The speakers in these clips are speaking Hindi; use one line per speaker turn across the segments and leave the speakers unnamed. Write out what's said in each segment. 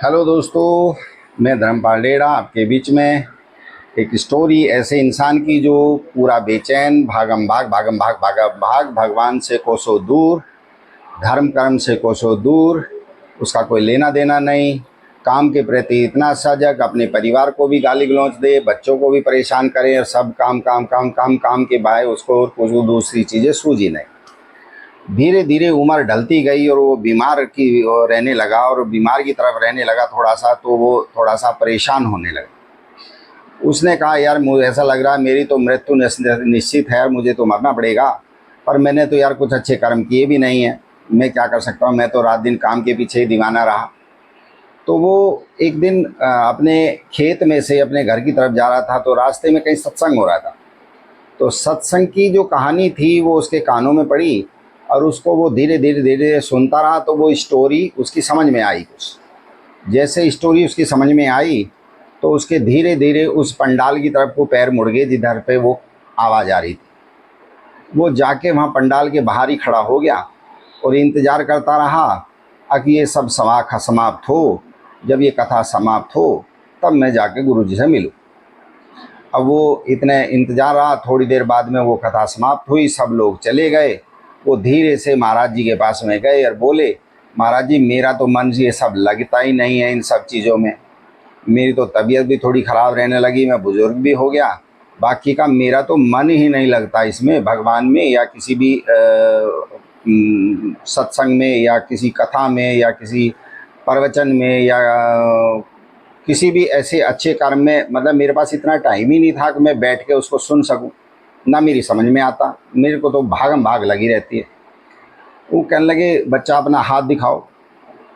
हेलो दोस्तों, मैं धर्मपाल डेड़ा आपके बीच में एक स्टोरी ऐसे इंसान की जो पूरा बेचैन, भागम भाग भगवान से कोसों दूर, धर्म कर्म से कोसों दूर, उसका कोई लेना देना नहीं, काम के प्रति इतना सजग, अपने परिवार को भी गाली गलौज दे, बच्चों को भी परेशान करे और सब काम काम काम काम काम के बाय उसको और कुछ दूसरी चीज़ें सूझी नहीं। धीरे धीरे उम्र ढलती गई और वो बीमार की रहने लगा और बीमार की तरफ रहने लगा थोड़ा सा, तो वो थोड़ा सा परेशान होने लगा। उसने कहा, यार मुझे ऐसा लग रहा है मेरी तो मृत्यु निश्चित है और मुझे तो मरना पड़ेगा, पर मैंने तो यार कुछ अच्छे कर्म किए भी नहीं हैं, मैं क्या कर सकता हूँ, मैं तो रात दिन काम के पीछे ही दीवाना रहा। तो वो एक दिन अपने खेत में से अपने घर की तरफ जा रहा था, तो रास्ते में कहीं सत्संग हो रहा था। तो सत्संग की जो कहानी थी वो उसके कानों में पड़ी और उसको वो धीरे धीरे धीरे सुनता रहा। तो वो स्टोरी उसकी समझ में आई। कुछ जैसे स्टोरी उसकी समझ में आई तो उसके धीरे धीरे उस पंडाल की तरफ को पैर मुड़ गए जिधर पे वो आवाज़ आ रही थी। वो जाके वहाँ पंडाल के बाहर ही खड़ा हो गया और इंतज़ार करता रहा कि ये सब समाप्त हो। जब ये कथा समाप्त हो तब मैं जाके गुरुजी से मिलूँ। अब वो इतने इंतज़ार रहा, थोड़ी देर बाद में वो कथा समाप्त हुई, सब लोग चले गए। वो धीरे से महाराज जी के पास में गए और बोले, महाराज जी मेरा तो मन ये सब लगता ही नहीं है इन सब चीज़ों में, मेरी तो तबीयत भी थोड़ी ख़राब रहने लगी, मैं बुज़ुर्ग भी हो गया, बाकी का मेरा तो मन ही नहीं लगता इसमें, भगवान में या किसी भी सत्संग में या किसी कथा में या किसी प्रवचन में या किसी भी ऐसे अच्छे कर्म में। मतलब मेरे पास इतना टाइम ही नहीं था कि मैं बैठ के उसको सुन सकूं, ना मेरी समझ में आता, मेरे को तो भागम भाग लगी रहती है। वो कहने लगे, बच्चा अपना हाथ दिखाओ।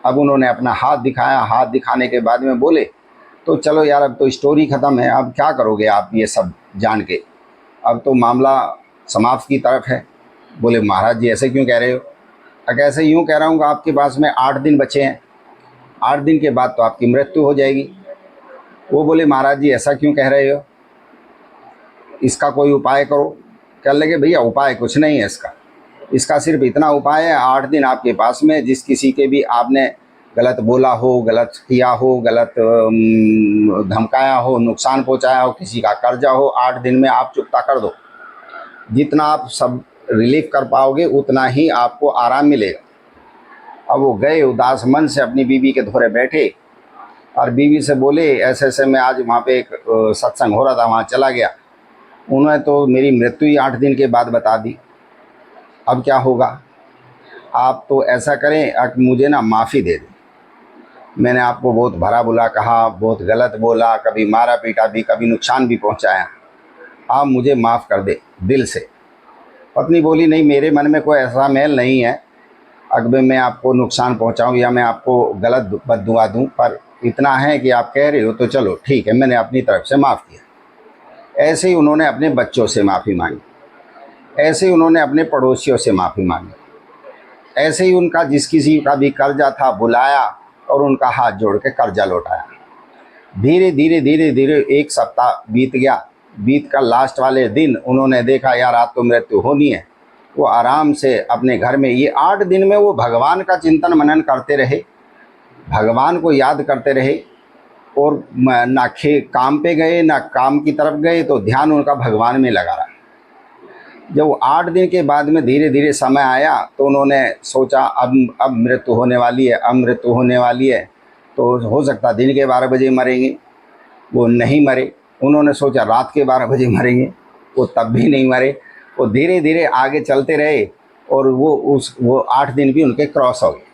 अब उन्होंने अपना हाथ दिखाया। हाथ दिखाने के बाद में बोले, तो चलो यार अब तो स्टोरी ख़त्म है, अब क्या करोगे आप ये सब जान के, अब तो मामला समाप्त की तरफ है। बोले, महाराज जी ऐसे क्यों कह रहे हो? ऐसे यूँ कह रहा हूँ कि आपके पास में 8 दिन बचे हैं, 8 दिन के बाद तो आपकी मृत्यु हो जाएगी। वो बोले, महाराज जी ऐसा क्यों कह रहे हो, इसका कोई उपाय करो। कहने लगे, भैया उपाय कुछ नहीं है इसका सिर्फ इतना उपाय है, 8 दिन आपके पास में जिस किसी के भी आपने गलत बोला हो, गलत किया हो, गलत धमकाया हो, नुकसान पहुंचाया हो, किसी का कर्जा हो, 8 दिन में आप चुकता कर दो। जितना आप सब रिलीफ कर पाओगे उतना ही आपको आराम मिलेगा। अब वो गए उदास मन से अपनी बीवी के धोरे बैठे और बीवी से बोले, ऐसे ऐसे मैं आज वहाँ पे एक सत्संग हो रहा था, वहाँ चला गया, उन्होंने तो मेरी मृत्यु ही 8 दिन के बाद बता दी, अब क्या होगा? आप तो ऐसा करें कि मुझे ना माफ़ी दे दें, मैंने आपको बहुत भला बुरा कहा, बहुत गलत बोला, कभी मारा पीटा भी, कभी नुकसान भी पहुंचाया, आप मुझे माफ़ कर दे दिल से। पत्नी बोली, नहीं मेरे मन में कोई ऐसा मैल नहीं है अगर मैं आपको नुकसान पहुंचाऊं या मैं आपको गलत बद्दुआ दूं, पर इतना है कि आप कह रहे हो तो चलो ठीक है, मैंने अपनी तरफ से माफ़ किया। ऐसे ही उन्होंने अपने बच्चों से माफ़ी मांगी, ऐसे ही उन्होंने अपने पड़ोसियों से माफ़ी मांगी, ऐसे ही उनका जिस किसी का भी कर्जा था बुलाया और उनका हाथ जोड़ के कर्जा लौटाया। धीरे धीरे धीरे धीरे 1 सप्ताह बीत गया। बीत कर लास्ट वाले दिन उन्होंने देखा, यार आज तो मृत्यु होनी है। वो आराम से अपने घर में, ये 8 दिन में वो भगवान का चिंतन मनन करते रहे, भगवान को याद करते रहे और ना काम पे गए ना काम की तरफ गए, तो ध्यान उनका भगवान में लगा रहा। जब 8 दिन के बाद में धीरे धीरे समय आया तो उन्होंने सोचा, अब मृत्यु होने वाली है, अब मृत्यु होने वाली है, तो हो सकता दिन के 12 बजे मरेंगे। वो नहीं मरे। उन्होंने सोचा रात के 12 बजे मरेंगे, वो तब भी नहीं मरे। वो धीरे धीरे आगे चलते रहे और वो 8 दिन भी उनके क्रॉस हो गए।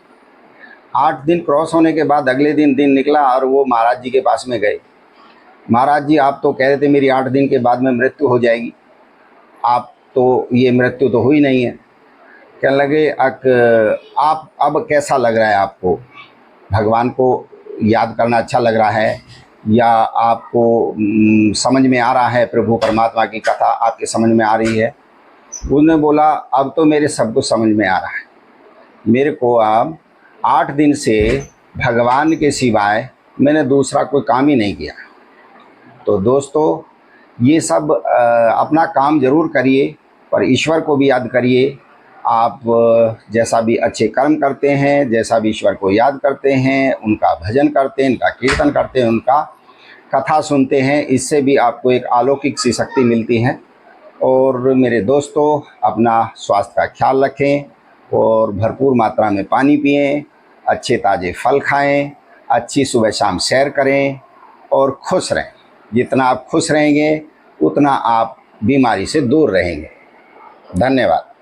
8 दिन क्रॉस होने के बाद अगले दिन निकला और वो महाराज जी के पास में गए। महाराज जी आप तो कह रहे थे मेरी 8 दिन के बाद में मृत्यु हो जाएगी, आप तो ये मृत्यु तो हुई नहीं है। कहने लगे, आप अब कैसा लग रहा है आपको, भगवान को याद करना अच्छा लग रहा है या आपको समझ में आ रहा है, प्रभु परमात्मा की कथा आपके समझ में आ रही है? उसने बोला, अब तो मेरे सब कुछ समझ में आ रहा है, मेरे को अब 8 दिन से भगवान के सिवाय मैंने दूसरा कोई काम ही नहीं किया। तो दोस्तों ये सब अपना काम ज़रूर करिए पर ईश्वर को भी याद करिए, आप जैसा भी अच्छे कर्म करते हैं, जैसा भी ईश्वर को याद करते हैं, उनका भजन करते हैं, उनका कीर्तन करते हैं, उनका कथा सुनते हैं, इससे भी आपको एक अलौकिक सी शक्ति मिलती है। और मेरे दोस्तों, अपना स्वास्थ्य का ख्याल रखें और भरपूर मात्रा में पानी पिएं, अच्छे ताज़े फल खाएं, अच्छी सुबह शाम सैर करें और खुश रहें। जितना आप खुश रहेंगे उतना आप बीमारी से दूर रहेंगे। धन्यवाद।